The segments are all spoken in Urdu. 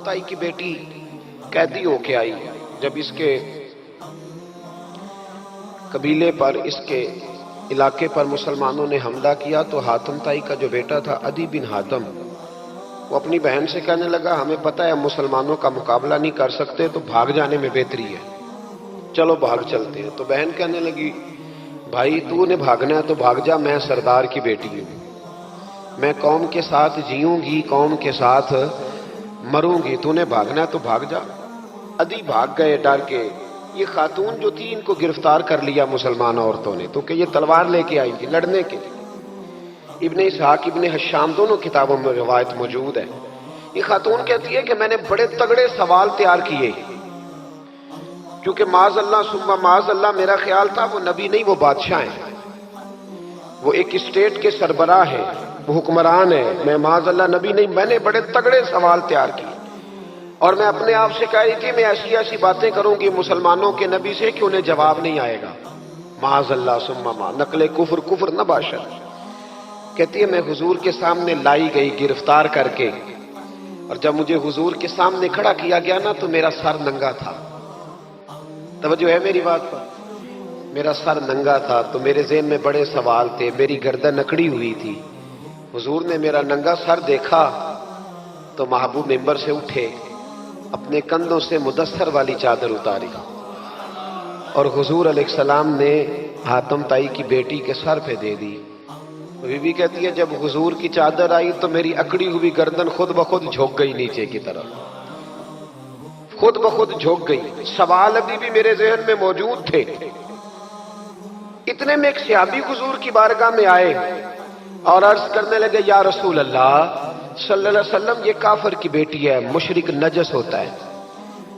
تائی کی بیٹی قیدی ہو کے آئی. جب اس کے قبیلے پر، اس کے علاقے پر مسلمانوں نے حملہ کیا تو حاتم تائی کا جو بیٹا تھا عدی بن حاتم، وہ اپنی بہن سے کہنے لگا ہمیں پتہ ہے ہم مسلمانوں کا مقابلہ نہیں کر سکتے تو بھاگ جانے میں بہتری ہے، چلو بھاگ چلتے ہیں. تو بہن کہنے لگی بھائی تو نے بھاگنا ہے تو بھاگ جا، میں سردار کی بیٹی ہوں، میں قوم کے ساتھ جیوں گی قوم کے ساتھ مروں گی، تو نے بھاگنا ہے تو بھاگ جا. عدی بھاگ گئے ڈر کے. یہ خاتون جو تھی ان کو گرفتار کر لیا مسلمان عورتوں نے، تو کہ یہ تلوار لے کے آئی تھی لڑنے کے لیے. ابن اسحاق ابن حشام دونوں کتابوں میں روایت موجود ہے. یہ خاتون کہتی ہے کہ میں نے بڑے تگڑے سوال تیار کیے، کیونکہ معاذ اللہ ثم معاذ اللہ میرا خیال تھا وہ نبی نہیں وہ بادشاہ ہیں، وہ ایک اسٹیٹ کے سربراہ ہے، وہ حکمران ہے، میں معاذ اللہ نبی نہیں. میں نے بڑے تگڑے سوال تیار کیے اور میں اپنے آپ سے کہہ رہی تھی میں ایسی ایسی باتیں کروں گی مسلمانوں کے نبی سے کہ انہیں جواب نہیں آئے گا. معاذ اللہ ثم معاذ، نقل کفر نہ باشد. کہتی ہے میں حضور کے سامنے لائی گئی گرفتار کر کے، اور جب مجھے حضور کے سامنے کھڑا کیا گیا نا تو میرا سر ننگا تھا. توجہ ہے میری بات پر؟ میرا سر ننگا تھا تو میرے ذہن میں بڑے سوال تھے، میری گردن اکڑی ہوئی تھی. حضور نے میرا ننگا سر دیکھا تو محبوب ممبر سے اٹھے، اپنے کندھوں سے مدثر والی چادر اتاری اور حضور علیہ السلام نے حاتم تائی کی بیٹی کے سر پہ دے دی. بی بی کہتی ہے جب حضور کی چادر آئی تو میری اکڑی ہوئی گردن خود بخود جھک گئی نیچے کی طرف، خود بخود جھک گئی. سوال ابھی بھی میرے ذہن میں موجود تھے. اتنے میں ایک صحابی حضور کی بارگاہ میں آئے اور عرض کرنے لگے یا رسول اللہ صلی اللہ علیہ وسلم یہ کافر کی بیٹی ہے، مشرک نجس ہوتا ہے،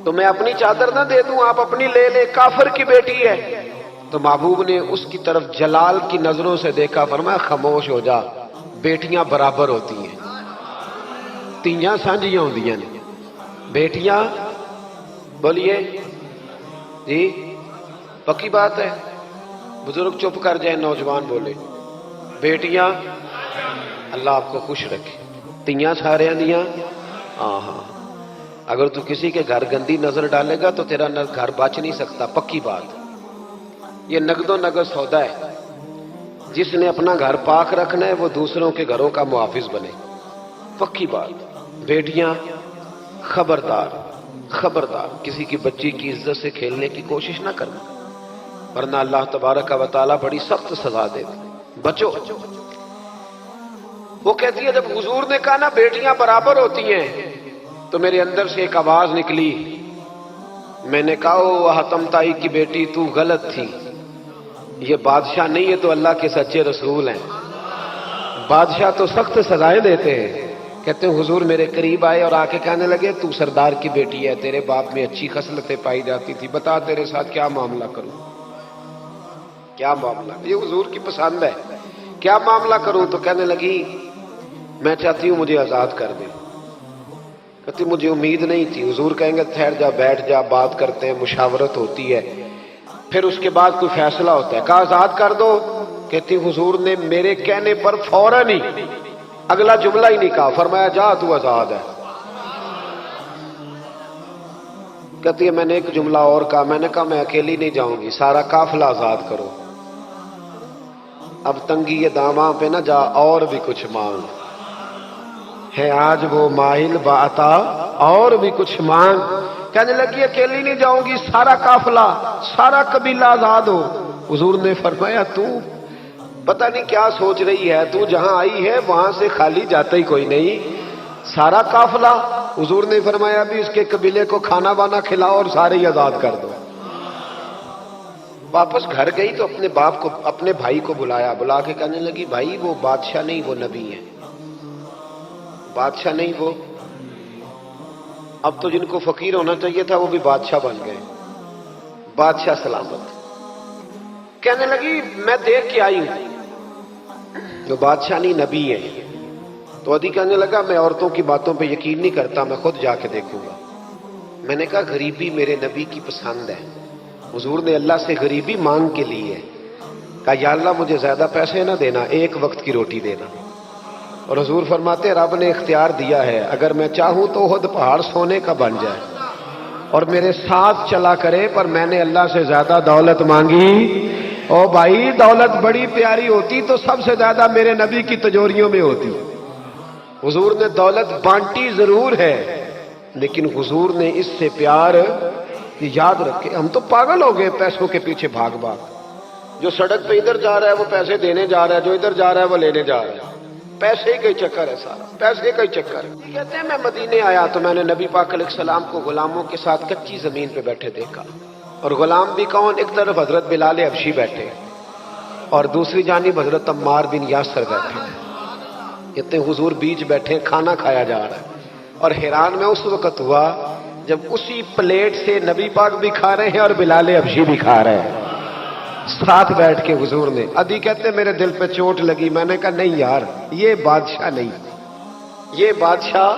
تو میں اپنی چادر نہ دے دوں، آپ اپنی لے لے، کافر کی بیٹی ہے. تو محبوب نے اس کی طرف جلال کی نظروں سے دیکھا، فرمایا خاموش ہو جا، بیٹیاں برابر ہوتی ہیں، تیاں سانجیاں ہوندیاں نے، بیٹیاں بولیے جی پکی بات ہے. بزرگ چپ کر جائیں، نوجوان بولے بیٹیاں. اللہ آپ کو خوش رکھے. تیاں سارے دیاں. ہاں اگر تو کسی کے گھر گندی نظر ڈالے گا تو تیرا گھر بچ نہیں سکتا، پکی بات. یہ نقد و نقد سودا ہے. جس نے اپنا گھر پاک رکھنا ہے وہ دوسروں کے گھروں کا محافظ بنے، پکی بات. بیٹیاں خبردار خبردار کسی کی بچی کی عزت سے کھیلنے کی کوشش نہ کرنا، ورنہ اللہ تبارک و تعالیٰ بڑی سخت سزا دے گا. بچو. وہ کہتی ہے جب حضور نے کہا نا بیٹیاں برابر ہوتی ہیں تو میرے اندر سے ایک آواز نکلی. میں نے کہا او حاتم تائی کی بیٹی تو غلط تھی، یہ بادشاہ نہیں ہے تو اللہ کے سچے رسول ہیں. بادشاہ تو سخت سزائیں دیتے ہیں. کہتے ہیں حضور میرے قریب آئے اور آ کے کہنے لگے تو سردار کی بیٹی ہے، تیرے باپ میں اچھی خصلتیں پائی جاتی تھی، بتا تیرے ساتھ کیا معاملہ کروں، کیا معاملہ. یہ حضور کی پسند ہے، کیا معاملہ کروں. تو کہنے لگی میں چاہتی ہوں مجھے آزاد کر دیں. کہتی مجھے امید نہیں تھی. حضور کہیں گے ٹھہر جا، بیٹھ جا، بات کرتے ہیں، مشاورت ہوتی ہے، پھر اس کے بعد کوئی فیصلہ ہوتا ہے. کہا آزاد کر دو. کہتی حضور نے میرے کہنے پر فوراً ہی اگلا جملہ ہی نہیں کہا، فرمایا جا تو آزاد ہے. کہتی ہے میں نے ایک جملہ اور کہا، میں نے کہا میں اکیلی نہیں جاؤں گی، سارا قافلہ آزاد کرو. اب تنگی یہ داماں پہ نہ جا، اور بھی کچھ مانگ ہے آج وہ ماہل بعطا، اور بھی کچھ مانگ. کہنے لگی اکیلی نہیں جاؤں گی، سارا قافلہ سارا قبیلہ آزاد ہو. حضور نے فرمایا تو پتہ نہیں کیا سوچ رہی ہے، تو جہاں آئی ہے وہاں سے خالی جاتا ہی کوئی نہیں، سارا قافلہ. حضور نے فرمایا بھی اس کے قبیلے کو کھانا وانا کھلاؤ اور سارے ہی آزاد کر دو. واپس گھر گئی تو اپنے باپ کو، اپنے بھائی کو بلایا، بلا کے کہنے لگی بھائی وہ بادشاہ نہیں وہ نبی ہے، بادشاہ نہیں وہ. اب تو جن کو فقیر ہونا چاہیے تھا وہ بھی بادشاہ بن گئے. بادشاہ سلامت. کہنے لگی میں دیکھ کے آئی ہوں جو بادشاہ نہیں نبی ہے. تو عدی کہنے لگا میں عورتوں کی باتوں پہ یقین نہیں کرتا، میں خود جا کے دیکھوں گا. میں نے کہا غریبی میرے نبی کی پسند ہے. حضور نے اللہ سے غریبی مانگ کے لی ہے. کہا یا اللہ مجھے زیادہ پیسے نہ دینا، ایک وقت کی روٹی دینا. اور حضور فرماتے رب نے اختیار دیا ہے، اگر میں چاہوں تو احد پہاڑ سونے کا بن جائے اور میرے ساتھ چلا کرے، پر میں نے اللہ سے زیادہ دولت مانگی۔ او بھائی دولت بڑی پیاری ہوتی تو سب سے زیادہ میرے نبی کی تجوریوں میں ہوتی۔ حضور نے دولت بانٹی ضرور ہے، لیکن حضور نے اس سے پیار یاد رکھے۔ ہم تو پاگل ہو گئے پیسوں کے پیچھے بھاگ بھاگ، جو سڑک پہ ادھر جا رہا ہے وہ پیسے دینے جا رہا ہے، جو ادھر جا رہا ہے وہ لینے جا رہا ہے۔ پیسے کا ہی چکر ہے سارا، پیسے کا ہی چکر ہے۔ کہتے ہیں میں مدینے آیا تو میں نے نبی پاک علیہ السلام کو غلاموں کے ساتھ کچی زمین پہ بیٹھے دیکھا، اور غلام بھی کون؟ ایک طرف حضرت بلال حبشی بیٹھے اور دوسری جانب حضرت عمار بن یاسر بیٹھے۔ کہتے ہیں حضور بیچ بیٹھے، کھانا کھایا جا رہا ہے، اور حیران میں اس وقت ہوا جب اسی پلیٹ سے نبی پاک بھی کھا رہے ہیں اور بلال حبشی بھی کھا رہے ہیں ساتھ بیٹھ کے حضور نے۔ ادھی کہتے میرے دل پہ چوٹ لگی، میں نے کہا نہیں یار، یہ بادشاہ نہیں، یہ بادشاہ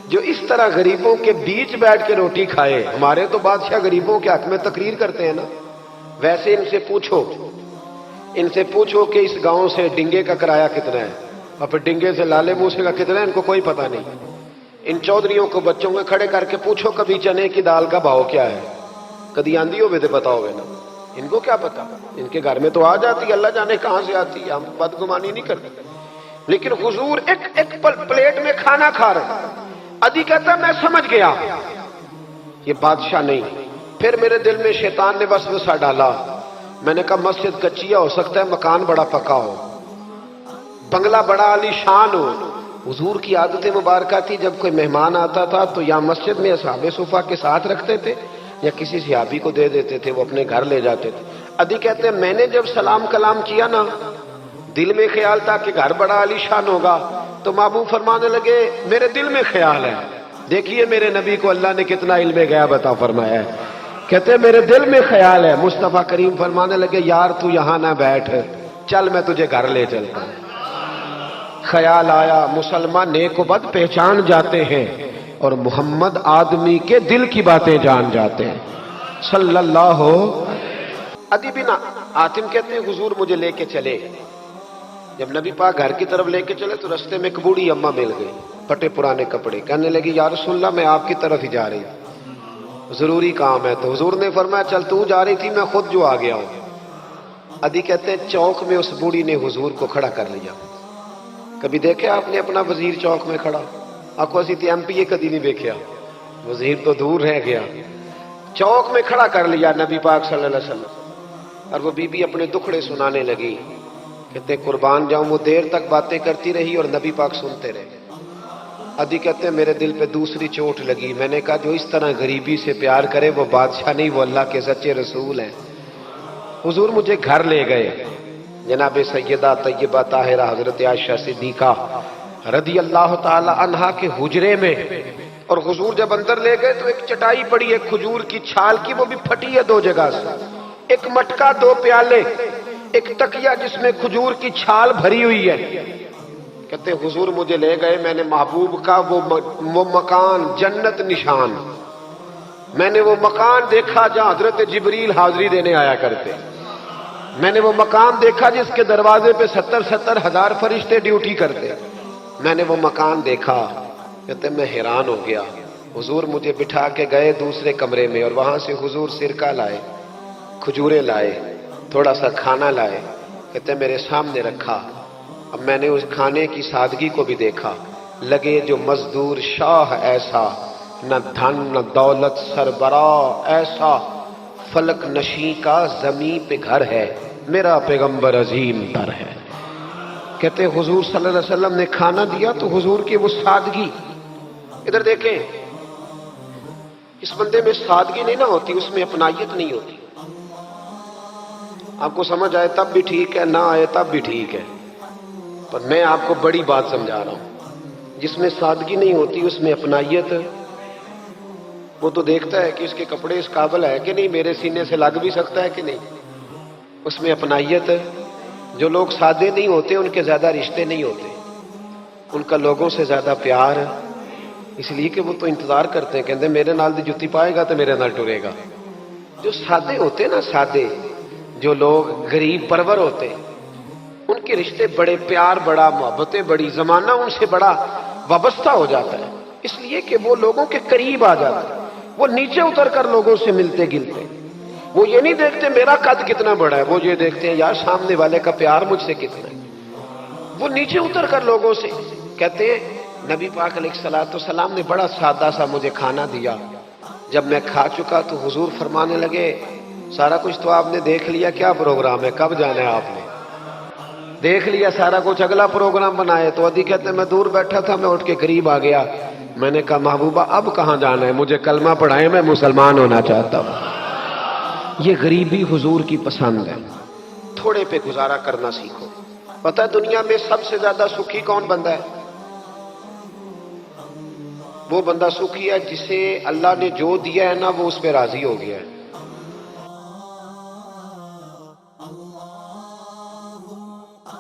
جو اس طرح غریبوں کے بیچ بیٹھ کے روٹی کھائے۔ ہمارے تو بادشاہ غریبوں کے حق میں تقریر کرتے ہیں نا، ویسے ان سے پوچھو کہ اس گاؤں سے ڈنگے کا کرایہ کتنا ہے، اور پھر ڈنگے سے لالے موسے کا کتنا ہے، ان کو کوئی پتہ نہیں۔ ان چودھریوں کو بچوں میں کھڑے کر کے پوچھو کبھی چنے کی دال کا بھاؤ کیا ہے، کدی آندھی ہو تو پتا ہوگا نا، ان کو کیا پتا؟ ان کے گھر میں تو آ جاتی ہے، اللہ جانے کہاں سے آتی ہے، ہم بدگمانی نہیں کرتے۔ لیکن حضور ایک پلیٹ میں کھانا کھا رہے۔ ادھی کہتا میں سمجھ گیا یہ بادشاہ نہیں۔ پھر میرے دل میں شیطان نے وسوسہ ڈالا، میں نے کہا مسجد کچیا ہو سکتا ہے، مکان بڑا پکا ہو، بنگلہ بڑا عالی شان ہو۔ حضور کی عادت مبارکہ تھی جب کوئی مہمان آتا تھا تو یا مسجد میں اصحاب صفہ کے ساتھ رکھتے تھے یا کسی صحابی کو دے دیتے تھے، وہ اپنے گھر لے جاتے تھے۔ ادھی کہتے ہیں میں نے جب سلام کلام کیا نا، دل میں خیال تھا کہ گھر بڑا عالی شان ہوگا، تو محبوب فرمانے لگے میرے دل میں خیال ہے، دیکھیے میرے نبی کو اللہ نے کتنا علم غیب عطا فرمایا ہے۔ کہتے ہیں میرے دل میں خیال ہے۔ مصطفیٰ کریم فرمانے لگے یار تو یہاں نہ بیٹھ، چل میں تجھے گھر لے چلتا ہوں۔ خیال آیا مسلمان نیک و بد پہچان جاتے ہیں، اور محمد آدمی کے دل کی باتیں جان جاتے ہیں صلی اللہ۔ ادی بن حاتم کہتے ہیں حضور مجھے لے کے چلے۔ جب نبی پاک گھر کی طرف لے کے چلے تو رستے میں ایک بوڑھی اماں مل گئی، پھٹے پرانے کپڑے، کہنے لگی یا رسول اللہ میں آپ کی طرف ہی جا رہی ہوں، ضروری کام ہے۔ تو حضور نے فرمایا چل تو جا رہی تھی، میں خود جو آ گیا ہوں۔ ادی کہتے ہیں چوک میں اس بوڑھی نے حضور کو کھڑا کر لیا۔ کبھی دیکھا آپ نے اپنا وزیر چوک میں کھڑا؟ آپ کو اسی ایم پی اے کدی نہیں دیکھا، وزیر تو دور رہ گیا۔ چوک میں کھڑا کر لیا نبی پاک صلی اللہ علیہ وسلم، اور وہ بی بی اپنے دکھڑے سنانے لگی۔ کہتے قربان جاؤں وہ دیر تک باتیں کرتی رہی اور نبی پاک سنتے رہے۔ ادھی کہتے ہیں میرے دل پہ دوسری چوٹ لگی، میں نے کہا جو اس طرح غریبی سے پیار کرے وہ بادشاہ نہیں، وہ اللہ کے سچے رسول ہیں۔ حضور مجھے گھر لے گئے، جناب سیدہ طیبہ طاہرہ حضرت عائشہ صدیقہ رضی اللہ تعالی عنہا کے حجرے میں، اور حضور جب اندر لے گئے تو ایک چٹائی پڑی ہے کھجور کی چھال کی، وہ بھی پھٹی ہے دو جگہ سے، ایک مٹکا، دو پیالے، ایک تکیہ جس میں کھجور کی چھال بھری ہوئی ہے۔ کہتے حضور مجھے لے گئے، میں نے محبوب کا وہ مکان جنت نشان، میں نے وہ مکان دیکھا جہاں حضرت جبریل حاضری دینے آیا کرتے، میں نے وہ مقام دیکھا جس کے دروازے پہ 70 ہزار فرشتے ڈیوٹی کرتے، میں نے وہ مکان دیکھا۔ کہتے میں حیران ہو گیا۔ حضور مجھے بٹھا کے گئے دوسرے کمرے میں، اور وہاں سے حضور سرکہ لائے، کھجورے لائے، تھوڑا سا کھانا لائے، کہتے میرے سامنے رکھا۔ اب میں نے اس کھانے کی سادگی کو بھی دیکھا، لگے جو مزدور شاہ ایسا، نہ دھن نہ دولت سربراہ ایسا، فلک نشیں کا زمین پہ گھر ہے، میرا پیغمبر عظیم تر ہے۔ کہتے حضور صلی اللہ علیہ وسلم نے کھانا دیا تو حضور کی وہ سادگی، ادھر دیکھیں، اس بندے میں سادگی نہیں نہ ہوتی، اس میں اپنائیت نہیں ہوتی۔ آپ کو سمجھ آئے تب بھی ٹھیک ہے، نہ آئے تب بھی ٹھیک ہے، پر میں آپ کو بڑی بات سمجھا رہا ہوں۔ جس میں سادگی نہیں ہوتی اس میں اپنائیت، وہ تو دیکھتا ہے کہ اس کے کپڑے اس قابل ہے کہ نہیں، میرے سینے سے لگ بھی سکتا ہے کہ نہیں، اس میں اپنائیت۔ جو لوگ سادے نہیں ہوتے ان کے زیادہ رشتے نہیں ہوتے، ان کا لوگوں سے زیادہ پیار، اس لیے کہ وہ تو انتظار کرتے ہیں، کہتے ہیں میرے نال دی جتی پائے گا تو میرے نال ٹرے گا۔ جو سادے ہوتے نا، سادے جو لوگ غریب پرور ہوتے، ان کے رشتے بڑے پیار، بڑا محبتیں، بڑی زمانہ ان سے بڑا وابستہ ہو جاتا ہے، اس لیے کہ وہ لوگوں کے قریب آ جاتا ہے، وہ نیچے اتر کر لوگوں سے ملتے گلتے، وہ یہ نہیں دیکھتے میرا قد کتنا بڑا ہے، وہ یہ دیکھتے ہیں یار سامنے والے کا پیار مجھ سے کتنا ہے۔ وہ نیچے اتر کر لوگوں سے کہتے ہیں نبی پاک علیہ الصلوۃ والسلام نے بڑا سادہ سا مجھے کھانا دیا، جب میں کھا چکا تو حضور فرمانے لگے سارا کچھ تو آپ نے دیکھ لیا، کیا پروگرام ہے، کب جانا ہے آپ نے؟ دیکھ لیا سارا کچھ، اگلا پروگرام بنائے۔ تو عدی کہتے ہیں میں دور بیٹھا تھا، میں اٹھ کے قریب آ گیا، میں نے کہا محبوبہ اب کہاں جانا ہے، مجھے کلمہ پڑھائیں، میں مسلمان ہونا چاہتا ہوں۔ یہ غریبی حضور کی پسند ہے، تھوڑے پہ گزارا کرنا سیکھو۔ پتہ ہے دنیا میں سب سے زیادہ سکھی کون بندہ ہے؟ وہ بندہ سکھی ہے جسے اللہ نے جو دیا ہے نا وہ اس پہ راضی ہو گیا ہے۔